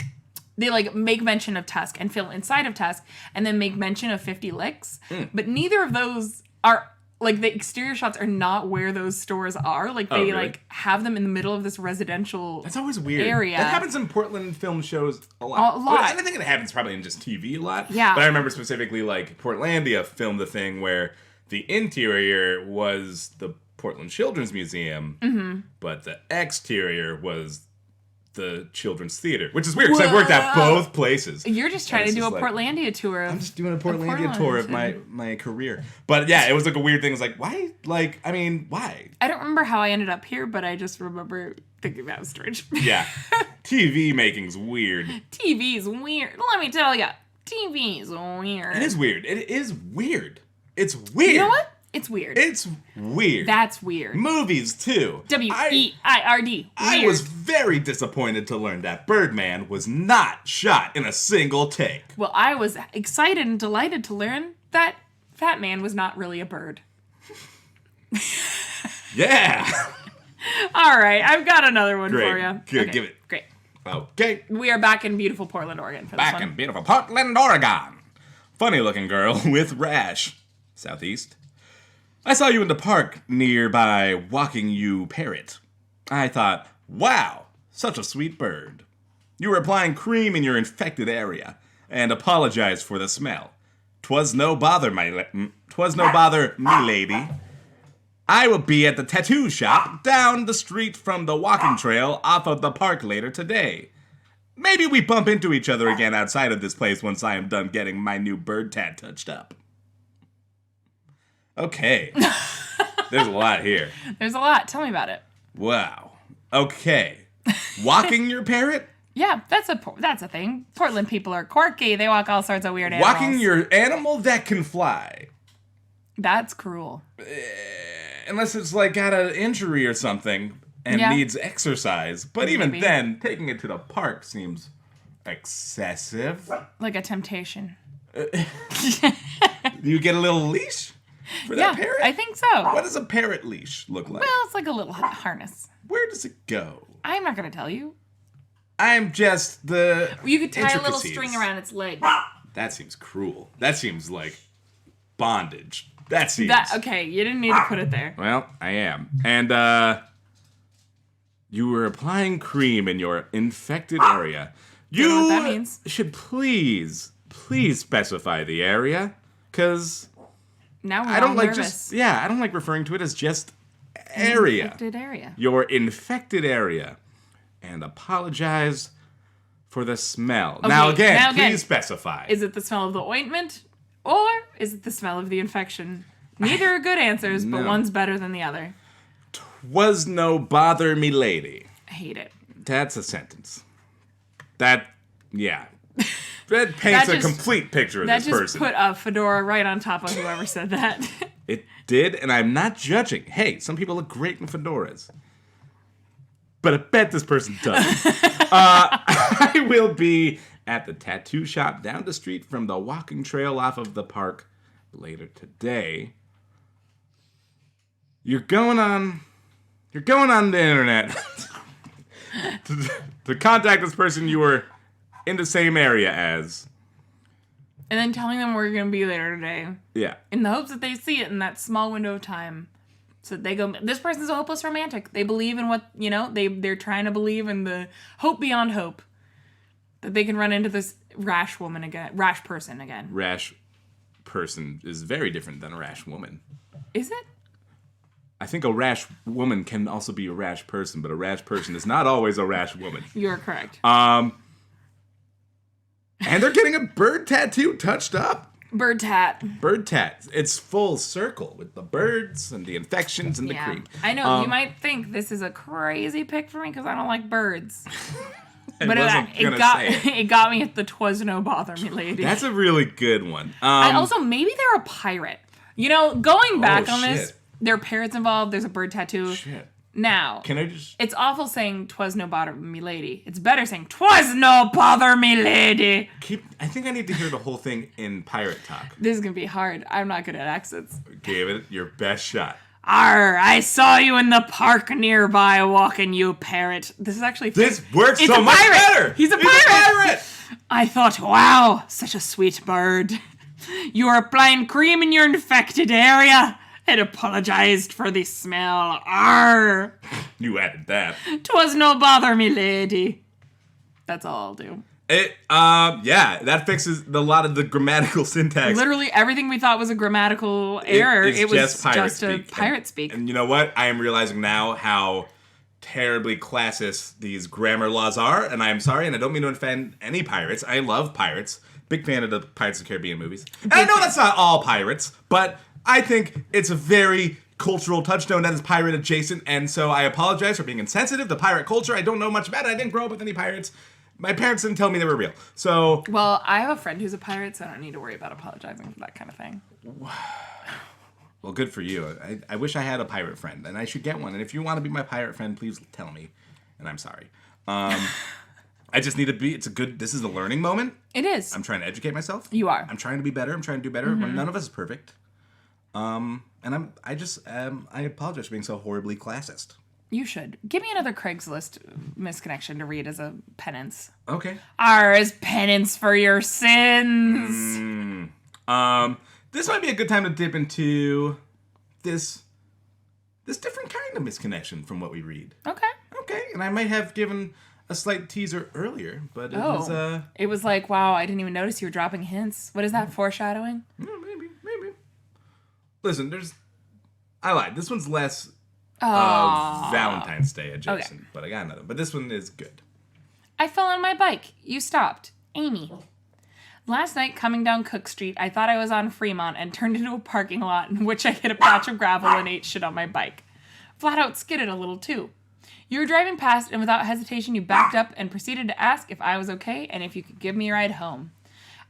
They like make mention of Tusk and film inside of Tusk, and then make mention of 50 Licks. But neither of those are like the exterior shots are not where those stores are. Like they really? like have them in the middle of this residential That's always weird. area. That happens in Portland film shows a lot. A lot. I think it happens probably in just TV a lot. Yeah. But I remember specifically like Portlandia filmed the thing where the interior was the Portland Children's Museum, but the exterior was the Children's Theater, which is weird because I've worked at both places. You're just trying to it's do a just like- Portlandia tour. I'm just doing a Portlandia Portland. tour of my career. But yeah, it was like a weird thing. It was like, why? Like, I mean, why? I don't remember how I ended up here, but I just remember thinking that was strange. Yeah. TV making's weird. TV's weird. Let me tell ya, TV's weird. It is weird. It is weird. It's weird. You know what? It's weird. It's weird. That's weird. Movies, too. WEIRD. I was very disappointed to learn that Birdman was not shot in a single take. Well, I was excited and delighted to learn that Fat Man was not really a bird. Yeah. All right, I've got another one Great. for you. Good, give it. Great. Okay. We are back in beautiful Portland, Oregon for this Back one. in beautiful Portland, Oregon. Funny looking girl with rash. Southeast. I saw you in the park nearby walking you parrot. I thought, wow, such a sweet bird. You were applying cream in your infected area and apologized for the smell. 'Twas no bother, me lady. I will be at the tattoo shop down the street from the walking trail off of the park later today. Maybe we bump into each other again outside of this place once I am done getting my new bird tat touched up. Okay. There's a lot here. There's a lot. Tell me about it. Wow. Okay. Walking your parrot? Yeah, that's a thing. Portland people are quirky. They walk all sorts of weird animals. Walking your animal that can fly. That's cruel. Unless it's like got an injury or something and Yeah. needs exercise. But even Maybe. then, taking it to the park seems excessive. Like a temptation. Do you get a little leash for Yeah, that parrot? I think so. What does a parrot leash look like? Well, it's like a little harness. Where does it go? I'm not going to tell you. I'm just the You could tie a little intricacies. string around its leg. That seems cruel. That seems like bondage. That seems... Okay, you didn't need to put it there. Well, I am. And, you were applying cream in your infected area. You know what that means. should please specify the area, because Now we're I don't all like nervous. I don't like referring to it as just area. Infected area. Your infected area. And apologize for the smell. Now again, please specify. Is it the smell of the ointment, or is it the smell of the infection? Neither are good answers, but No. one's better than the other. Was no bother me lady. I hate it. That's a sentence. That paints a just- complete picture of That this just person. put a fedora right on top of whoever said that. It did, and I'm not judging. Hey, some people look great in fedoras. But I bet this person doesn't. I will be at the tattoo shop down the street from the walking trail off of the park later today. You're going on the internet to contact this person you were in the same area as. And then telling them we're going to be there today. Yeah. In the hopes that they see it in that small window of time. So they go, this person's a hopeless romantic. They believe in what, they're trying to believe in the hope beyond hope. That they can run into this rash person again. Rash person is very different than a rash woman. Is it? I think a rash woman can also be a rash person, but a rash person is not always a rash woman. You're correct. And they're getting a bird tattoo touched up. Bird tat. Bird tat. It's full circle with the birds and the infections and the Yeah. cream. I know, you might think this is a crazy pick for me because I don't like birds. But it got me at the 'twas no bother me lady. That's a really good one. I also, maybe they're a pirate. Going back on this, shit. there are parrots involved. There's a bird tattoo. Shit. Now, Can I just... it's awful saying 'twas no bother me lady. It's better saying 'twas no bother me lady. I think I need to hear the whole thing in pirate talk. This is going to be hard. I'm not good at accents. Give it your best shot. Arr, I saw you in the park nearby walking, you parrot. This is actually... This works It's so a much pirate. better! He's a He's pirate. I thought, wow, such a sweet bird. You are applying cream in your infected area and apologized for the smell. Arr! You added that. 'Twas no bother, me lady. That's all I'll do. Yeah, that fixes a lot of the grammatical syntax. Literally everything we thought was a grammatical error, it was just a pirate speak. And you know what? I am realizing now how terribly classist these grammar laws are, and I am sorry, and I don't mean to offend any pirates. I love pirates. Big fan of the Pirates of the Caribbean movies. And I know that's not all pirates, but I think it's a very cultural touchstone that is pirate adjacent, and so I apologize for being insensitive to pirate culture. I don't know much about it. I didn't grow up with any pirates. My parents didn't tell me they were real. So, well, I have a friend who's a pirate, so I don't need to worry about apologizing for that kind of thing. Well, good for you. I wish I had a pirate friend, and I should get one. And if you want to be my pirate friend, please tell me. And I'm sorry. I just need to be. This is a learning moment. It is. I'm trying to educate myself. You are. I'm trying to be better. I'm trying to do better. Mm-hmm. None of us is perfect. And I apologize for being so horribly classist. You should. Give me another Craigslist misconnection to read as a penance. Okay. As penance for your sins. This might be a good time to dip into this different kind of misconnection from what we read. Okay. Okay, and I might have given a slight teaser earlier, but it was like, wow, I didn't even notice you were dropping hints. What is that, foreshadowing? Maybe. Listen, I lied. This one's less Valentine's Day adjacent, but I got another. But this one is good. I fell on my bike. You stopped. Amy. Last night, coming down Cook Street, I thought I was on Fremont and turned into a parking lot in which I hit a patch of gravel and ate shit on my bike. Flat out skidded a little, too. You were driving past, and without hesitation, you backed up and proceeded to ask if I was okay and if you could give me a ride home.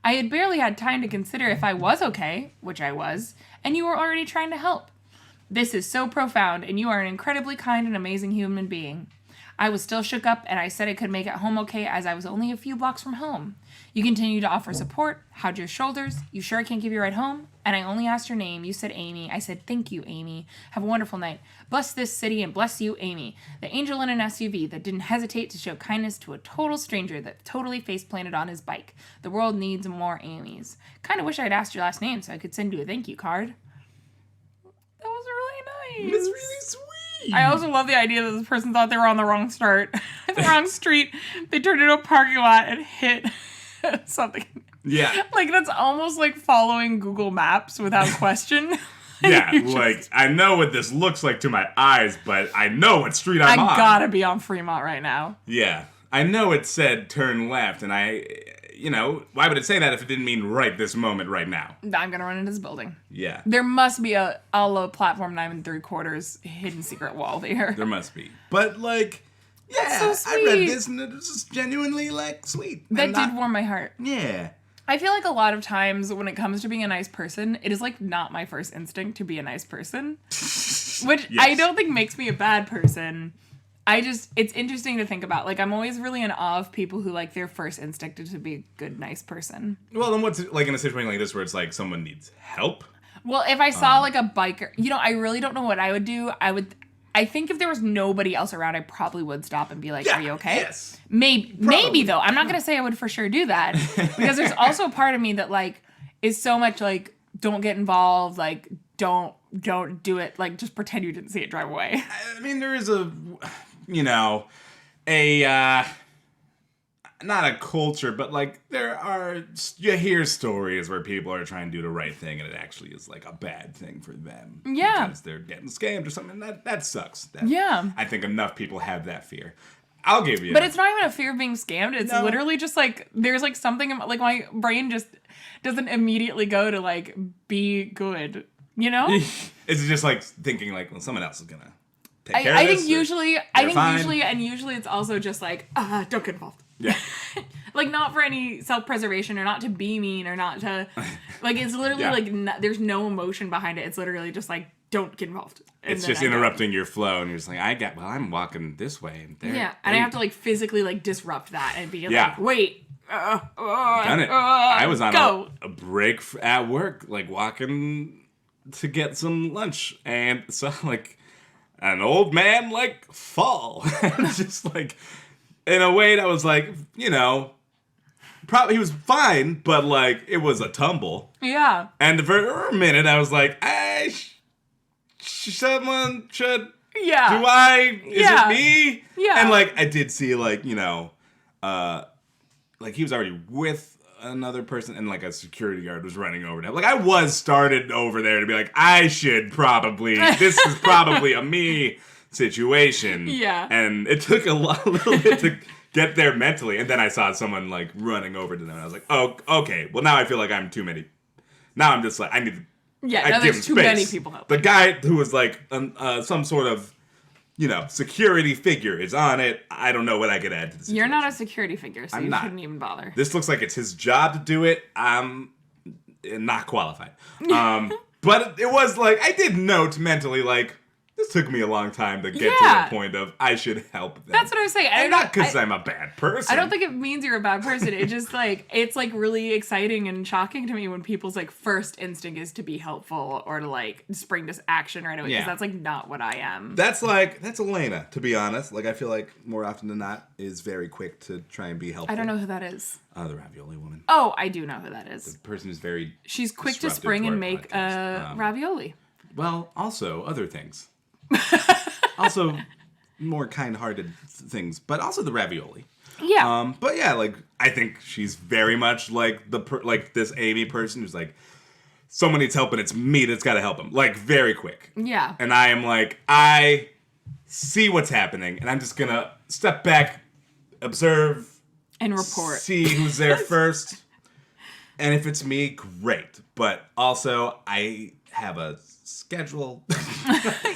I had barely had time to consider if I was okay, which I was, and you were already trying to help. This is so profound, and you are an incredibly kind and amazing human being. I was still shook up, and I said I could make it home okay as I was only a few blocks from home. You continued to offer support. How'd your shoulders? You sure I can't give you a ride home? And I only asked your name. You said Amy. I said, thank you, Amy. Have a wonderful night. Bless this city and bless you, Amy. The angel in an SUV that didn't hesitate to show kindness to a total stranger that totally face-planted on his bike. The world needs more Amy's. Kind of wish I'd asked your last name so I could send you a thank you card. That was really nice. It's really sweet. I also love the idea that this person thought they were on the wrong the wrong street. They turned into a parking lot and hit something. Yeah. Like, that's almost like following Google Maps without question. Yeah, like, I know what this looks like to my eyes, but I know what street I'm on. I gotta be on Fremont right now. Yeah. I know it said turn left, and why would it say that if it didn't mean right this moment, right now? I'm gonna run into this building. Yeah. There must be a low platform 9 3/4 hidden secret wall there. There must be. But, like, yeah, so sweet. I read this, and it was just genuinely, like, sweet. That did warm my heart. Yeah. I feel like a lot of times when it comes to being a nice person, it is, like, not my first instinct to be a nice person. Which yes. I don't think makes me a bad person. It's interesting to think about. Like, I'm always really in awe of people who, like, their first instinct is to be a good, nice person. Well, then what's, like, in a situation like this where it's, like, someone needs help? Well, if I saw, like, a biker... I really don't know what I would do. I think if there was nobody else around, I probably would stop and be like, are you okay? Yes. Maybe, though. I'm not going to say I would for sure do that. Because there's also a part of me that, like, is so much, like, don't get involved, like, don't do it, like, just pretend you didn't see it, drive away. I mean, there is not a culture, but, like, you hear stories where people are trying to do the right thing and it actually is, like, a bad thing for them. Yeah. Because they're getting scammed or something. That sucks. Yeah. I think enough people have that fear. I'll give you But it's not even a fear of being scammed. It's literally just, like, there's, like, something, like, my brain just doesn't immediately go to, like, be good, you know? It's just, like, thinking, like, well, someone else is gonna take care I of this. think usually it's also just, like, don't get involved. Yeah. Like, not for any self-preservation or not to be mean or not to, like, it's literally, like, there's no emotion behind it. It's literally just, like, don't get involved. And it's just interrupting your flow, and you're just like, I'm walking this way. And there. Yeah, and I have to, like, physically, like, disrupt that and be like, wait. Done it. I was on a break at work, like, walking to get some lunch, and so, like, an old man, like, fall. Just, like... In a way that was like, probably he was fine, but like it was a tumble. Yeah. And for a minute I was like, someone should. Yeah. Do I? Is Yeah. it me? Yeah. And like I did see like like he was already with another person, and like a security guard was running over to him. Like I was started over there to be like, I should probably. This is probably a me situation. Yeah. And it took a little bit to get there mentally, and then I saw someone like running over to them, and I was like, oh, okay. Well, now I feel like I'm too many. Now I'm just like I need. Yeah, I now give there's him too space. many people helping. The guy who was like some sort of, security figure is on it. I don't know what I could add to the situation. You're not a security figure, so I'm you not. shouldn't even bother. This looks like it's his job to do it. I'm not qualified. But it was like, I did note mentally, like, this took me a long time to get to the point of I should help them. That's what I was saying. And not because I'm a bad person. I don't think it means you're a bad person. It just like it's like really exciting and shocking to me when people's like first instinct is to be helpful or to like spring to action right away. Because that's like not what I am. That's Elena, to be honest. Like I feel like more often than not is very quick to try and be helpful. I don't know who that is. The ravioli woman. Oh, I do know who that is. The person who's very She's quick to disruptive spring to and our make podcast. ravioli. Well, also other things. Also more kind-hearted things, but also the ravioli. Yeah. But yeah, like I think she's very much like like this Amy person who's like, someone needs help and it's me that's got to help him, like very quick. Yeah. And I am like, I see what's happening, and I'm just gonna step back, observe, And report. see who's there first, and if it's me, great. But also, I have a schedule.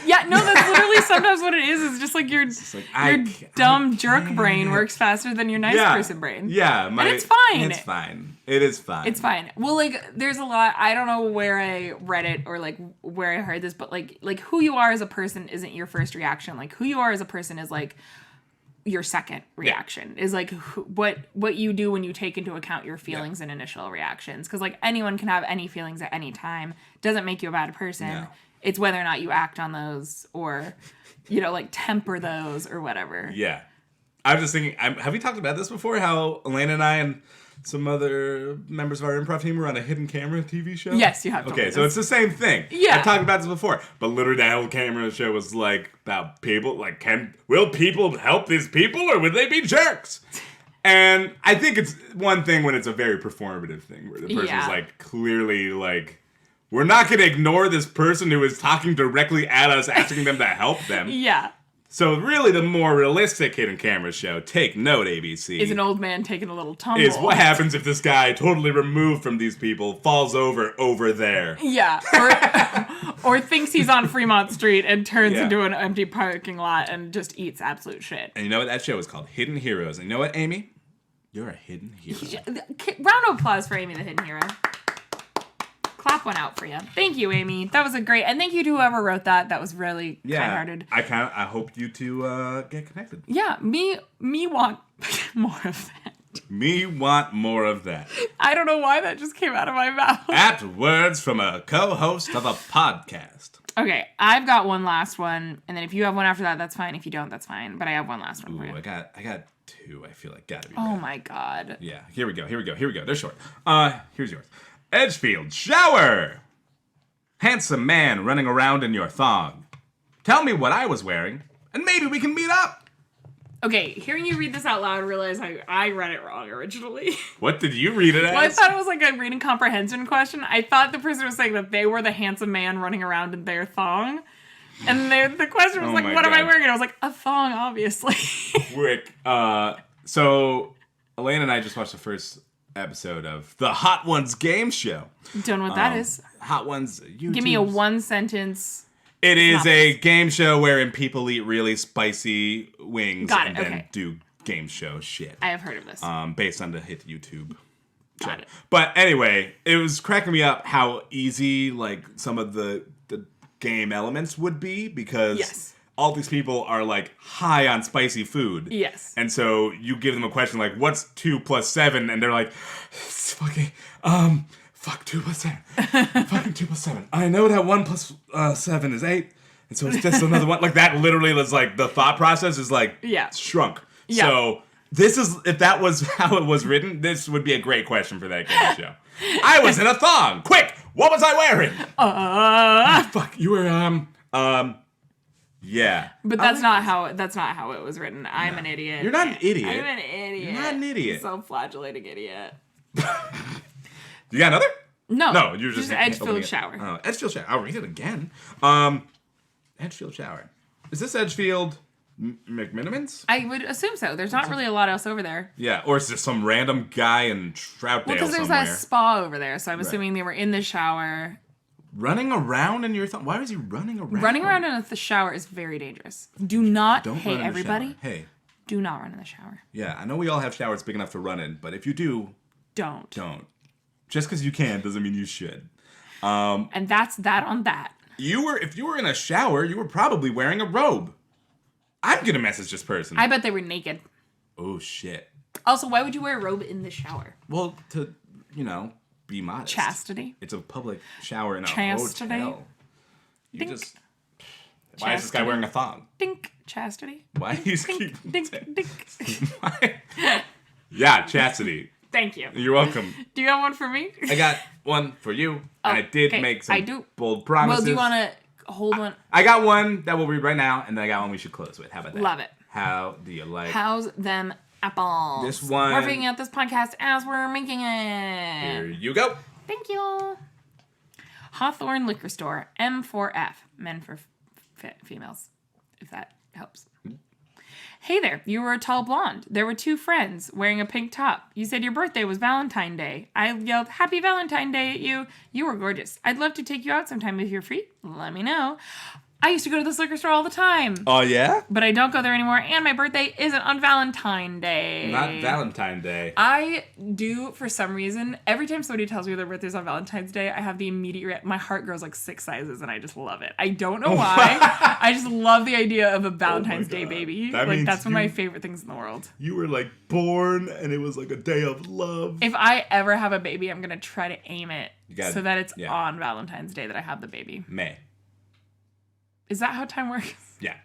Yeah, no, that's literally sometimes what it is. It's just like your dumb jerk brain works faster than your nice person brain. Yeah, and it's fine. It's fine. It is fine. It's fine. Well, like, there's a lot. I don't know where I read it or like where I heard this, but like who you are as a person isn't your first reaction. Like who you are as a person is like your second reaction. Is like what you do when you take into account your feelings and initial reactions. Because like anyone can have any feelings at any time. Doesn't make you a bad person. No. It's whether or not you act on those or, like temper those or whatever. Yeah. I was just thinking, have we talked about this before? How Elena and I and some other members of our improv team were on a hidden camera TV show? Yes, you have. Okay, so it's the same thing. Yeah. I've talked about this before. But literally that whole camera show was like about people. Like, will people help these people or would they be jerks? And I think it's one thing when it's a very performative thing where the person's like clearly like, we're not going to ignore this person who is talking directly at us, asking them to help them. Yeah. So really the more realistic hidden camera show, take note, ABC. Is an old man taking a little tumble. Is what happens if this guy, totally removed from these people, falls over there. Yeah. Or thinks he's on Fremont Street and turns into an empty parking lot and just eats absolute shit. And you know what? That show is called Hidden Heroes. And you know what, Amy? You're a hidden hero. Round of applause for Amy the Hidden Hero. Clap one out for you. Thank you, Amy. That was a great, and thank you to whoever wrote that. That was really kind-hearted. I hope you two get connected. Yeah, me want more of that. Me want more of that. I don't know why that just came out of my mouth. Apt words from a co-host of a podcast. Okay, I've got one last one, and then if you have one after that, that's fine. If you don't, that's fine. But I have one last one for you. I got two. I feel like gotta be. Oh bad. my god. Yeah. Here we go. They're short. Here's yours. Edgefield shower. Handsome man running around in your thong. Tell me what I was wearing, and maybe we can meet up. Okay, hearing you read this out loud, I realize I read it wrong originally. What did you read it as? Well, I thought it was like a reading comprehension question. I thought the person was saying that they were the handsome man running around in their thong. And the question was what am I wearing? And I was like, a thong, obviously. Quick. So, Elaine and I just watched the first episode of the Hot Ones game show. Don't know what that is. Hot Ones. YouTube's. Give me a one sentence. It is a game show wherein people eat really spicy wings and then do game show shit. I have heard of this. Based on the hit YouTube. Got it. But anyway, it was cracking me up how easy like some of the game elements would be because all these people are like high on spicy food. Yes. And so you give them a question like, what's 2 + 7? And they're like, fucking, fuck 2 + 7. Fucking 2 + 7. I know that 1 + 7 is 8. And so it's just another one. Like that literally was like, the thought process is like shrunk. Yeah. So this is, if that was how it was written, this would be a great question for that game show. I was in a thong. Quick, what was I wearing? Fuck. You were, Yeah. But that's not how it was written. I'm an idiot. You're not an idiot. I'm an idiot. You're not an idiot. Self-flagellating idiot. You got another? No. No, you're just Edgefield shower. Oh, Edgefield shower. I'll read it again. Edgefield shower. Is this Edgefield McMinimans? I would assume so. There's not really a lot else over there. Yeah, or it's just some random guy in Troutdale Because there's somewhere. a spa over there, so I'm assuming they were in the shower. Running around in your why was he running around? Running around in the shower is very dangerous. Do not, Don't hey run in the everybody, shower. Hey. do not run in the shower. Yeah, I know we all have showers big enough to run in, but if you do, Don't. Just because you can doesn't mean you should. And that's that on that. If you were in a shower, you were probably wearing a robe. I'm gonna message this person. I bet they were naked. Oh shit. Also, why would you wear a robe in the shower? Well, to be modest. Chastity. It's a public shower in a Chastity. hotel. You Dink. just. Why is this guy wearing a thong? Dink. Chastity. Why he's Dink. Dink. Dink. Why? Yeah, chastity. Thank you. You're welcome. Do you have one for me? I got one for you. And I did okay. make some I do. bold promises. Well, do you want to hold one? I got one that we'll read right now, and then I got one we should close with. How about that? Love it. How do you like How's them apples? this one? We're figuring out this podcast as we're making Here it. you go. Thank you. Hawthorne Liquor Store, M4F, men for females, if that helps. Hey there, you were a tall blonde. There were two friends wearing a pink top. You said your birthday was Valentine Day. I yelled, Happy Valentine Day at you. You were gorgeous. I'd love to take you out sometime if you're free. Let me know. I used to go to this liquor store all the time. Oh, yeah? But I don't go there anymore, and my birthday isn't on Valentine Day. Not Valentine Day. I do, for some reason, every time somebody tells me their birthday's on Valentine's Day, I have the immediate, my heart grows like 6 sizes, and I just love it. I don't know why. I just love the idea of a Valentine's Day baby. That's one of my favorite things in the world. You were like born, and it was like a day of love. If I ever have a baby, I'm going to try to aim it so that it's on Valentine's Day that I have the baby. May. Is that how time works? Yeah.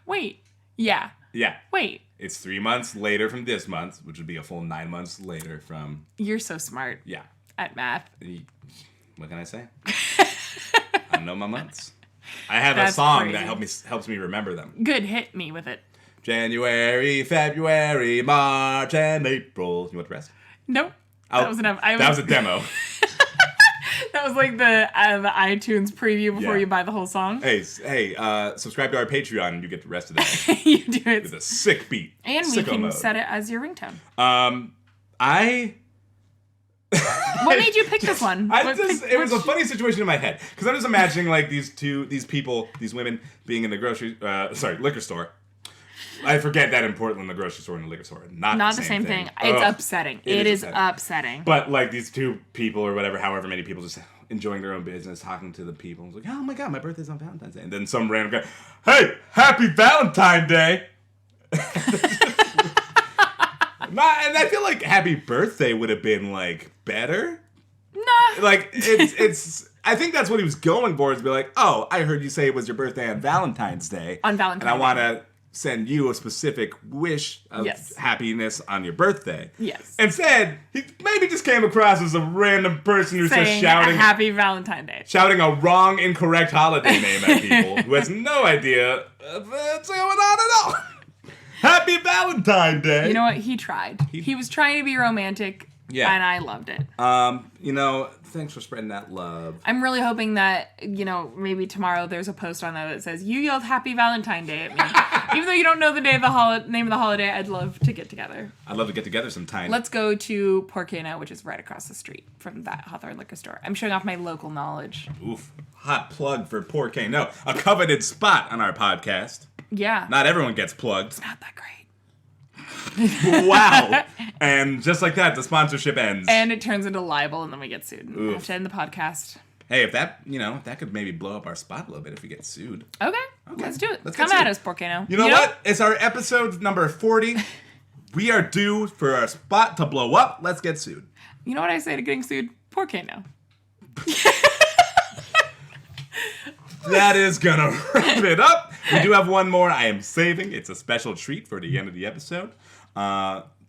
Wait. Yeah. Yeah. Wait. It's 3 months later from this month, which would be a full 9 months later from... You're so smart. Yeah. At math. What can I say? I know my months. I have That's a song crazy. that helps me remember them. Good. Hit me with it. January, February, March, and April. You want the rest? Nope. That was enough. That was a demo. That was like the iTunes preview before you buy the whole song. Hey, subscribe to our Patreon and you get the rest of that. You do it. With a sick beat. And we can set it as your ringtone. What made you pick this one? It was a funny situation in my head. Because I'm just imagining like these women being in the liquor store. I forget that in Portland, the grocery store and the liquor store. Not the same thing. It's upsetting. It is upsetting. But like these two people or whatever, however many people just enjoying their own business, talking to the people. It's like, oh my God, my birthday's on Valentine's Day. And then some random guy, hey, happy Valentine's Day. And I feel like happy birthday would have been like better. Nah. Like it's I think that's what he was going for, is be like, oh, I heard you say it was your birthday on Valentine's Day. On Valentine's Day. And I want to send you a specific wish of happiness on your birthday. Yes. Instead, he maybe just came across as a random person who's saying just shouting Happy Valentine's Day. Shouting a wrong, incorrect holiday name at people who has no idea what's going on at all. Happy Valentine's Day. You know what? He tried. He was trying to be romantic. Yeah. And I loved it. Thanks for spreading that love. I'm really hoping that, maybe tomorrow there's a post on there that says, you yelled Happy Valentine's Day at me. Even though you don't know the name of the holiday, I'd love to get together. I'd love to get together sometime. Let's go to Porcano, which is right across the street from that Hawthorne liquor store. I'm showing off my local knowledge. Oof. Hot plug for Porcano. A coveted spot on our podcast. Yeah. Not everyone gets plugged. It's not that great. Wow. And just like that, the sponsorship ends. And it turns into libel, and then we get sued. We have to end the podcast. Hey, if that could maybe blow up our spot a little bit if we get sued. Okay. Let's do it. Come at us, Porcano. You know what? It's our episode number 40. We are due for our spot to blow up. Let's get sued. You know what I say to getting sued? Porcano. That is gonna wrap it up. We do have one more I am saving. It's a special treat for the end of the episode.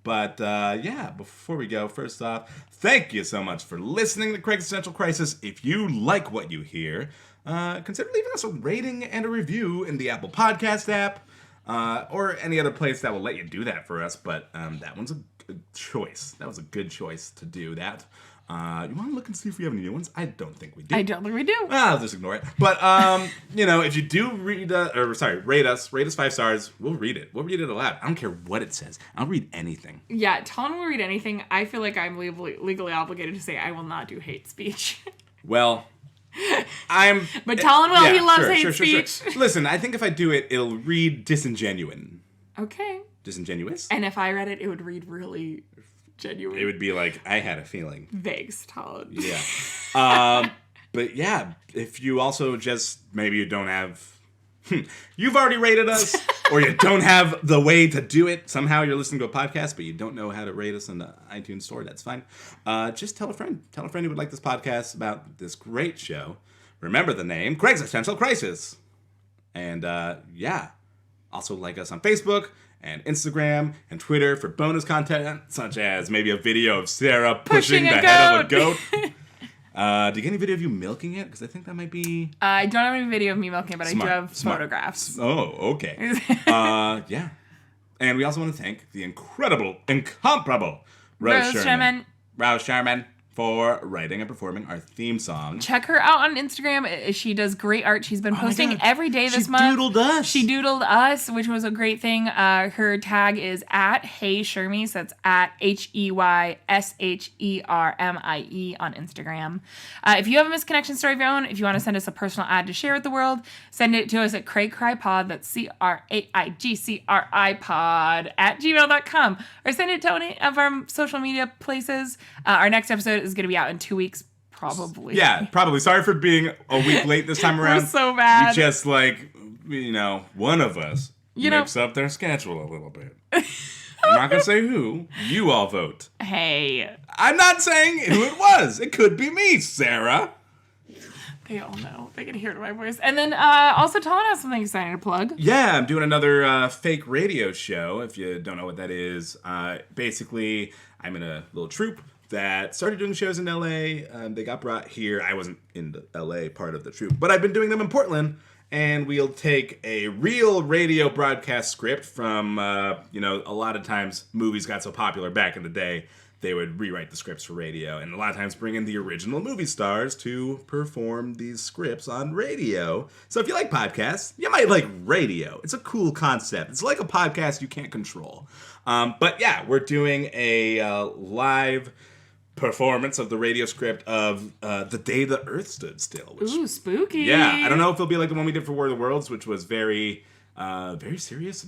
But yeah, before we go, first off, thank you so much for listening to Craig's Essential Crisis. If you like what you hear, consider leaving us a rating and a review in the Apple Podcast app, or any other place that will let you do that for us. But that one's a good choice. That was a good choice to do that. You want to look and see if we have any new ones? I don't think we do. I don't think we do. I'll just ignore it. But, if you do rate us 5 stars, we'll read it. We'll read it aloud. I don't care what it says. I'll read anything. Yeah, Talon will read anything. I feel like I'm legally obligated to say I will not do hate speech. Well, But Talon will. He loves hate speech. Sure. Listen, I think if I do it, it'll read disingenuine. Okay. Disingenuous? And if I read it, it would read really genuine. It would be like, I had a feeling. Thanks, Talon. Yeah. But yeah, if you also just, maybe you don't have, you've already rated us, or you don't have the way to do it. Somehow you're listening to a podcast, but you don't know how to rate us on the iTunes store. That's fine. Just tell a friend. Tell a friend who would like this podcast about this great show. Remember the name, Craig's Essential Crisis. And yeah, also like us on Facebook and Instagram and Twitter for bonus content, such as maybe a video of Sarah pushing the head of a goat. Do you get any video of you milking it? Because I think that might be... I don't have any video of me milking it, but Smart. I do have Smart. photographs. Oh, okay. Yeah. And we also want to thank the incomparable Rose Sherman for writing and performing our theme song. Check her out on Instagram. She does great art. She's been posting every day this month. She doodled us. She doodled us, which was a great thing. Her tag is at Hey Shermy, so that's at HEYSHERMIE on Instagram. If you have a misconnection story of your own, if you want to send us a personal ad to share with the world, send it to us at CraigCryPod, that's CRAIGCRI pod at gmail.com, or send it to any of our social media places. Our next episode is going to be out in 2 weeks, probably. Yeah, probably. Sorry for being a week late this time around. We're so bad. We just, one of us makes up their schedule a little bit. I'm not going to say who. You all vote. Hey. I'm not saying who it was. It could be me, Sarah. They all know. They can hear it in my voice. And then also, Talon has something exciting to plug. Yeah, I'm doing another fake radio show, if you don't know what that is. Basically, I'm in a little troupe that started doing shows in LA. They got brought here. I wasn't in the LA part of the troupe, but I've been doing them in Portland. And we'll take a real radio broadcast script from, a lot of times movies got so popular back in the day, they would rewrite the scripts for radio. And a lot of times bring in the original movie stars to perform these scripts on radio. So if you like podcasts, you might like radio. It's a cool concept. It's like a podcast you can't control. But yeah, we're doing a live performance of the radio script of The Day the Earth Stood Still. Which, ooh, spooky. Yeah, I don't know if it'll be like the one we did for War of the Worlds, which was very serious.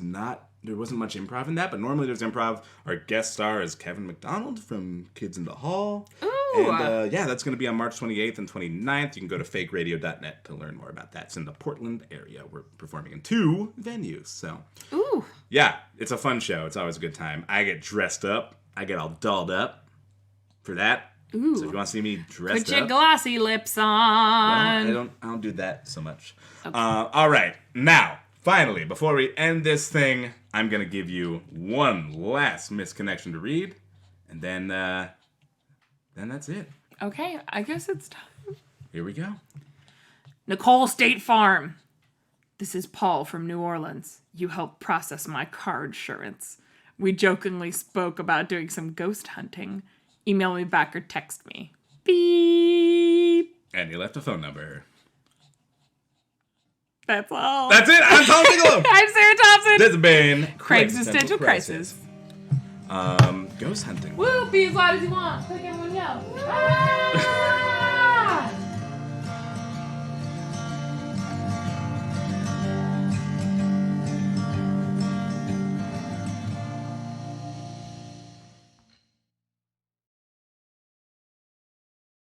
There wasn't much improv in that, but normally there's improv. Our guest star is Kevin McDonald from Kids in the Hall. Ooh. And that's going to be on March 28th and 29th. You can go to fakeradio.net to learn more about that. It's in the Portland area. We're performing in 2 venues. So, ooh. Yeah, it's a fun show. It's always a good time. I get dressed up. I get all dolled up for that. Ooh. So if you want to see me dressed Put your up, glossy lips on. well, I don't do that so much. Okay. All right. Now, finally, before we end this thing, I'm going to give you one last misconnection to read, and then that's it. Okay, I guess it's time. Here we go. Nicole State Farm. This is Paul from New Orleans. You helped process my car insurance. We jokingly spoke about doing some ghost hunting. Email me back or text me. Beep. And you left a phone number. That's all. That's it. I'm Tom Bigelow. I'm Sarah Thompson. This has been Craig's Existential Crisis. Ghost hunting. Woo, be as loud as you want. Make everyone yell. Ah!